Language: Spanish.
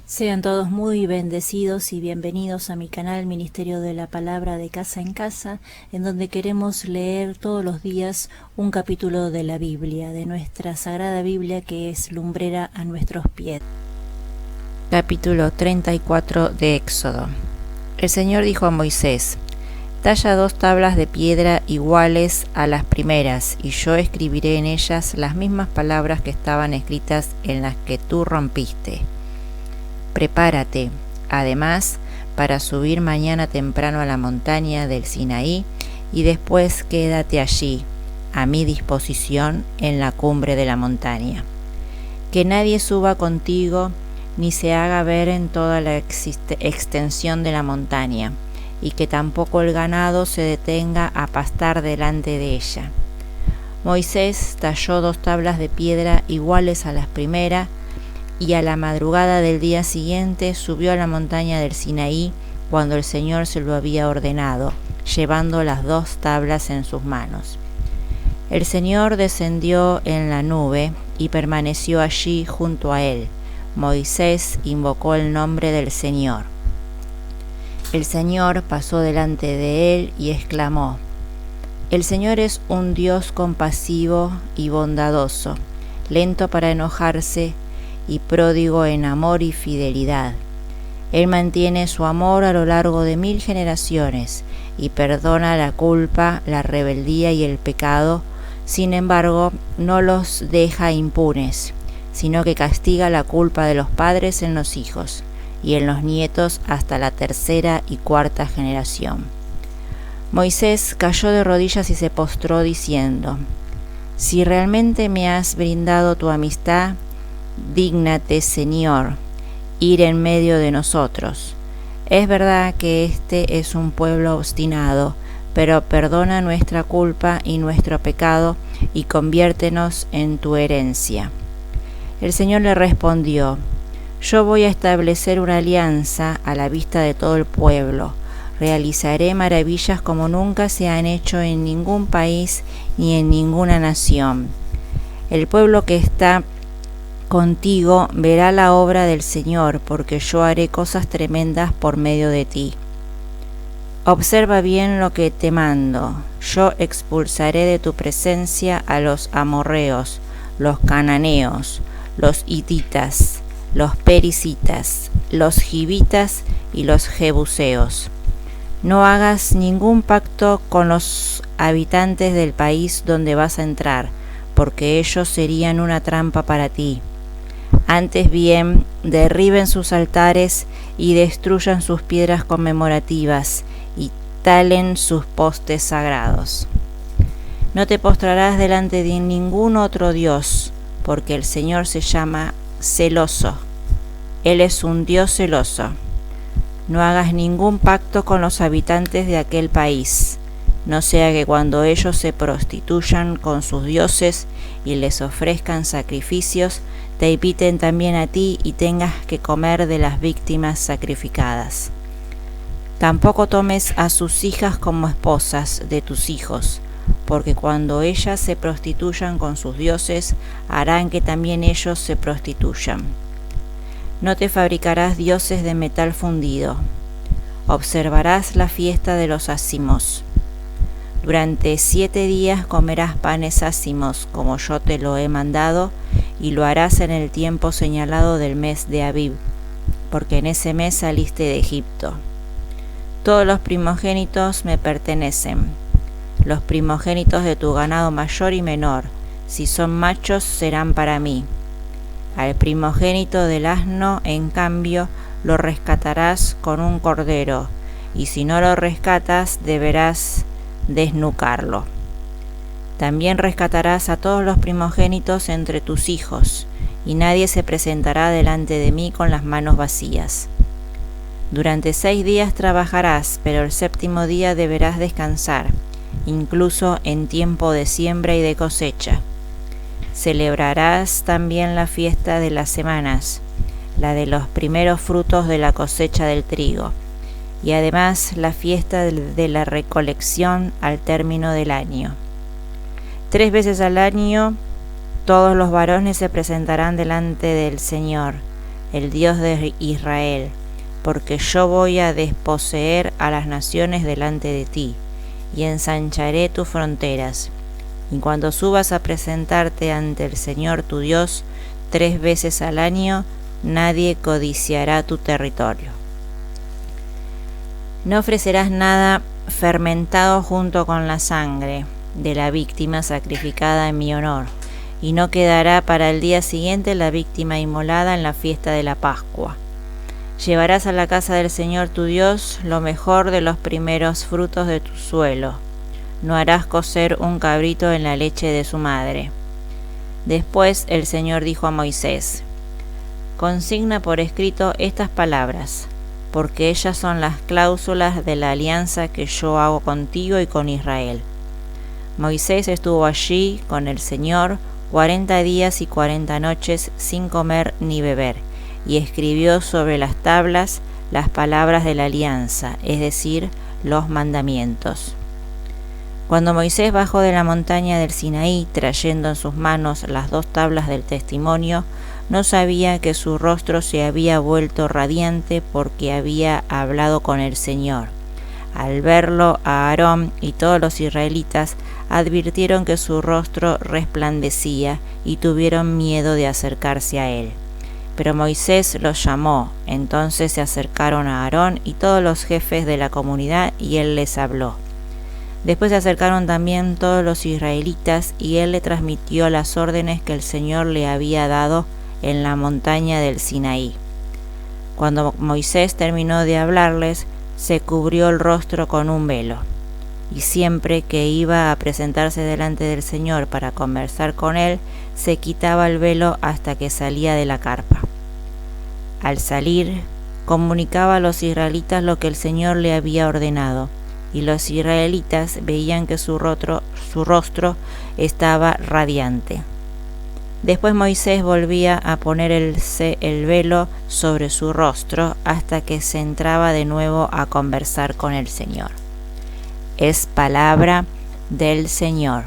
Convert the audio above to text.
Sean todos muy bendecidos y bienvenidos a mi canal Ministerio de la Palabra de Casa en Casa, en donde queremos leer todos los días un capítulo de la Biblia, de nuestra Sagrada Biblia que es lumbrera a nuestros pies. Capítulo 34 de Éxodo. El Señor dijo a Moisés: Talla 2 tablas de piedra iguales a las primeras, y yo escribiré en ellas las mismas palabras que estaban escritas en las que tú rompiste. Prepárate, además, para subir mañana temprano a la montaña del Sinaí, y después quédate allí, a mi disposición, en la cumbre de la montaña. Que nadie suba contigo, ni se haga ver en toda la extensión de la montaña, y que tampoco el ganado se detenga a pastar delante de ella. Moisés talló 2 tablas de piedra iguales a las primeras, y a la madrugada del día siguiente subió a la montaña del Sinaí cuando el Señor se lo había ordenado, llevando las 2 tablas en sus manos. El Señor descendió en la nube y permaneció allí junto a él. Moisés invocó el nombre del Señor. El Señor pasó delante de él y exclamó: El Señor es un Dios compasivo y bondadoso, lento para enojarse y pródigo en amor y fidelidad. Él mantiene su amor a lo largo de 1000 generaciones y perdona la culpa, la rebeldía y el pecado. Sin embargo, no los deja impunes, sino que castiga la culpa de los padres en los hijos y en los nietos hasta la 3ª y 4ª generación. Moisés cayó de rodillas y se postró diciendo: Si realmente me has brindado tu amistad, dígnate, Señor, ir en medio de nosotros. Es verdad que este es un pueblo obstinado, pero perdona nuestra culpa y nuestro pecado y conviértenos en tu herencia. El Señor le respondió: Yo voy a establecer una alianza a la vista de todo el pueblo. Realizaré maravillas como nunca se han hecho en ningún país ni en ninguna nación. El pueblo que está contigo verá la obra del Señor, porque yo haré cosas tremendas por medio de ti. Observa bien lo que te mando. Yo expulsaré de tu presencia a los amorreos, los cananeos, los hititas, los perisitas, los givitas y los jebuseos. No hagas ningún pacto con los habitantes del país donde vas a entrar, porque ellos serían una trampa para ti. Antes bien, derriben sus altares y destruyan sus piedras conmemorativas y talen sus postes sagrados. No te postrarás delante de ningún otro Dios, porque el Señor se llama celoso. Él es un Dios celoso. No hagas ningún pacto con los habitantes de aquel país, no sea que cuando ellos se prostituyan con sus dioses y les ofrezcan sacrificios, te inviten también a ti y tengas que comer de las víctimas sacrificadas. Tampoco tomes a sus hijas como esposas de tus hijos, porque cuando ellas se prostituyan con sus dioses, harán que también ellos se prostituyan. No te fabricarás dioses de metal fundido. Observarás la fiesta de los ácimos. Durante 7 días comerás panes ácimos, como yo te lo he mandado, y lo harás en el tiempo señalado del mes de Abib, porque en ese mes saliste de Egipto. Todos los primogénitos me pertenecen, los primogénitos de tu ganado mayor y menor, si son machos serán para mí. Al primogénito del asno, en cambio, lo rescatarás con un cordero, y si no lo rescatas, deberás desnucarlo. También rescatarás a todos los primogénitos entre tus hijos, y nadie se presentará delante de mí con las manos vacías. Durante 6 días trabajarás, pero el 7º día deberás descansar, incluso en tiempo de siembra y de cosecha. Celebrarás también la fiesta de las semanas, la de los primeros frutos de la cosecha del trigo, y además la fiesta de la recolección al término del año. 3 veces al año todos los varones se presentarán delante del Señor, el Dios de Israel, porque yo voy a desposeer a las naciones delante de ti, y ensancharé tus fronteras. Y cuando subas a presentarte ante el Señor tu Dios 3 veces al año, nadie codiciará tu territorio. No ofrecerás nada fermentado junto con la sangre de la víctima sacrificada en mi honor, y no quedará para el día siguiente la víctima inmolada en la fiesta de la Pascua. Llevarás a la casa del Señor tu Dios lo mejor de los primeros frutos de tu suelo. No harás cocer un cabrito en la leche de su madre. Después el Señor dijo a Moisés: consigna por escrito estas palabras, porque ellas son las cláusulas de la alianza que yo hago contigo y con Israel. Moisés estuvo allí con el Señor 40 días y 40 noches sin comer ni beber, y escribió sobre las tablas las palabras de la alianza, es decir, los mandamientos. Cuando Moisés bajó de la montaña del Sinaí, trayendo en sus manos las 2 tablas del testimonio, no sabía que su rostro se había vuelto radiante porque había hablado con el Señor. Al verlo, Aarón y todos los israelitas advirtieron que su rostro resplandecía y tuvieron miedo de acercarse a él. Pero Moisés los llamó. Entonces se acercaron a Aarón y todos los jefes de la comunidad, y él les habló. Después se acercaron también todos los israelitas, y él le transmitió las órdenes que el Señor le había dado en la montaña del Sinaí. Cuando Moisés terminó de hablarles, se cubrió el rostro con un velo, y siempre que iba a presentarse delante del Señor para conversar con él, se quitaba el velo hasta que salía de la carpa. Al salir, comunicaba a los israelitas lo que el Señor le había ordenado, y los israelitas veían que su rostro estaba radiante. Después Moisés volvía a poner el velo sobre su rostro hasta que se entraba de nuevo a conversar con el Señor. Es palabra del Señor.